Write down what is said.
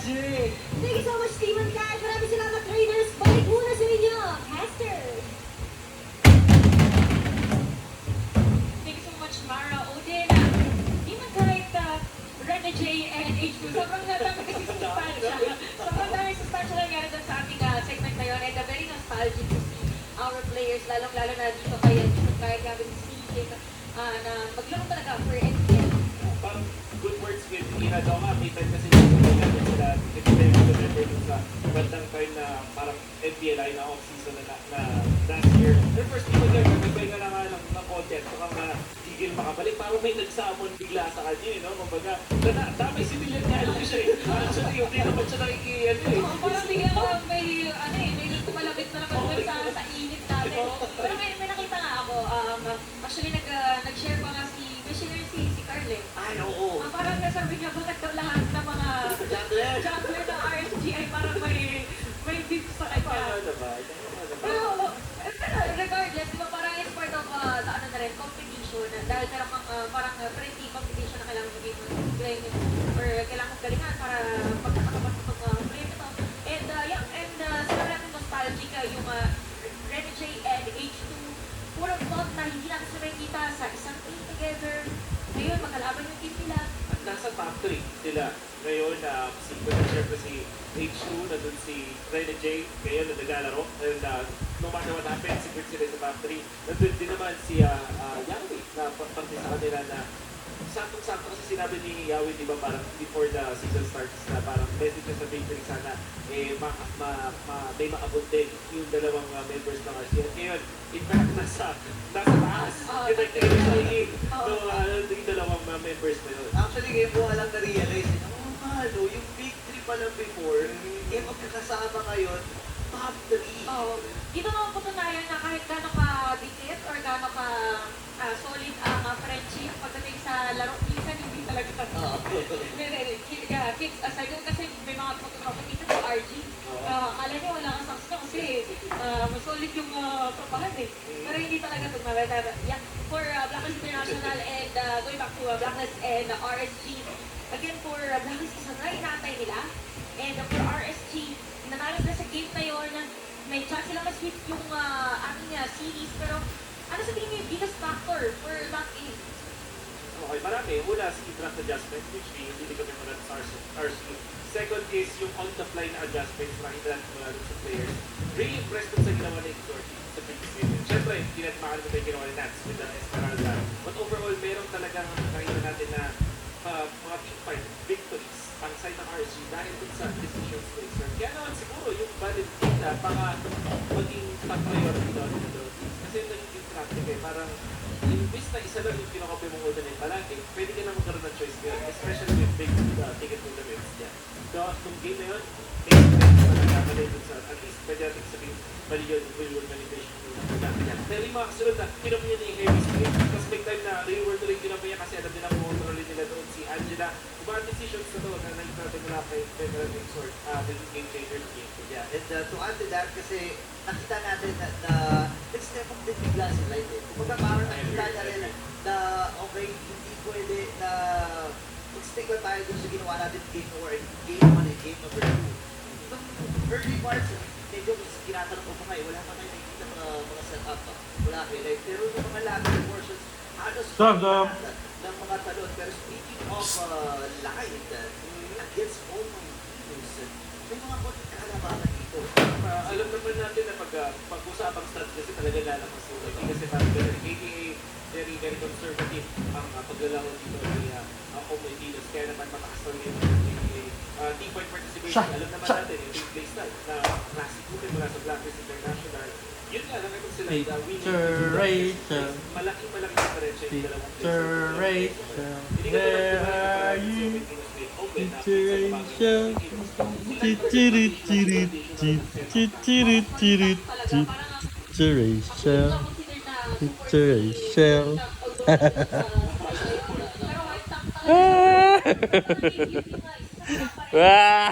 Magic! Thank you so much, Team and Kat. Maraming salamat, Raiders. Balik muna sa inyo, Casters. Thank you so much, Mara Odin. Di man kahit Rene J and H2, sobrang dami kasi sustansya. Sobrang dami sustansya lang nangyari doon sa ating segment na yun. And very nostalgic to see our players, lalong-lalo na dito kaya Gavin Steve, na maglaro talaga for NPL. Parang good words with Ina Doma. May time kasi nagsasabi natin sila. Nag-time ko remember dun sa bandang time na parang NPL ay na off-season na last year. Their first team again, nagpahinga na nga ng content. So kang tigil makabalik. Parang may nagsamon bigla sa kanya, no? Kumbaga, damay si Villan nga lang siya eh. Actually, yung di naman siya nakikiyan eh. Parang bigla may tumalabit na naman sa init natin. Pero may nakita nga ako. Actually, nag-share pa nga si Carl eh. Ay, oo. Parang nasabi niya, bakit daw lahat ng mga jungler ng RSG ay parang may beef sa kanya. Pero regardless, di ba parang it's part of the rin, competition. Dahil parang friendly competition na kailangan maging mag-galing or kailangan galingan para pagkakapat sa pag-play ito. And sila natin nostalgic yung Rene J and H2. Purang thought na hindi natin sila nakikita sa isang team together. Ngayon, magkalaban yung team nila. At nasa top 3 sila. Ngayon, syempre si H2, nandun si Rene J, ngayon na naglalaro. And no matter what happens, secret sila sa top 3. Nandun din naman si Yahweh, na parte sa kanila na sakto-sakto kasi sinabi ni Yahweh, di ba, parang before the season starts na parang message sa victory sana, may maabot din yung dalawang members ng RCN. Ngayon, in fact, nasa taas. Connected sa higing. Yung dalawang members na yun. Actually, ngayon ko alam na-realize, yung victory pa lang before, magkakasama ngayon, top 3. Dito naman patunayan na kahit gano'n ka-dikit or gano'n ka solid ang friendship pagdating sa laro, minsan hindi talaga. Kids aside doon kasi may mga pagkakapagkita sa RG. Akala niyo wala kang saksi kasi mas solid yung kapahan eh. Pero hindi talaga ito. Yeah, for Blacklist International and going back to Blacklist and RSG, again for Blacklist isa na inaantay nila. And for RSG, nanalo sila sa game na yun. May chance sila ma-sweep yung ating series. Pero ano sa tingin niyo yung biggest factor for that game? Okay, marami. Una, si draft adjustment, which hindi kami muna sa RC. Second is yung on-the-fly na adjustments na hinalat mula sa players. Really impressed dun sa ginawa na Exort sa previous game. Siyempre, hindi natin makalimutan yung ginawa ni Nats with the Esmeralda. But overall, meron talagang nakita natin na mga big fight victories ang side ng RSG dahil dun sa decisions ni Exort. Kaya naman siguro yung valid data para maging top priority daw ng draw teams. Kasi yung naging interactive eh, parang imbis na isa lang yung kinokopy mong ultimate palagi, pwede ka na magkaroon ng choice ngayon, especially with big ticket tournaments dyan. So, nung game na yun, may experience na nagkakalay dun sa, at least pwede natin sabihin, mali yun, real-world manipulation yung nagkakalay yan. Pero yung mga kasunod na, kinopy niya ni Heavy Split, tapos may time na real-world ulit kinopy niya kasi alam nila kung kontrolin nila doon si Angela. Yung mga decisions na doon na nakita natin mula kay Veteran Exort, naging game changer ng game. Yeah, and to add to that, kasi nakita natin na nag-step up din bigla si Light eh. Kumbaga parang nakita niya rin na okay, hindi pwede na mag-stick lang tayo dun sa ginawa natin game 4 and game 1 and game number 2. Nung early parts, medyo kinatanong ko pa nga wala pa tayo nakikita mga setup. Wala kayo Light. Pero yung mga latter portions, halos ng mga talon. Pero speaking of Light, against all my teams, may mga konting kaalabanan dito. Alam naman natin na pag-usapang stats kasi talaga lalabas yung lagi kasi parang AKA very conservative ang paglalaro dito ni Omedinos. Kaya naman matakas lang yung team point participation. Alam naman natin yung team play style na classic mo mula sa Blacklist International. Yun nga, nakita sila winning. Malaking difference yung dalawang players. Where are you? Iteration. Iteration. Wah.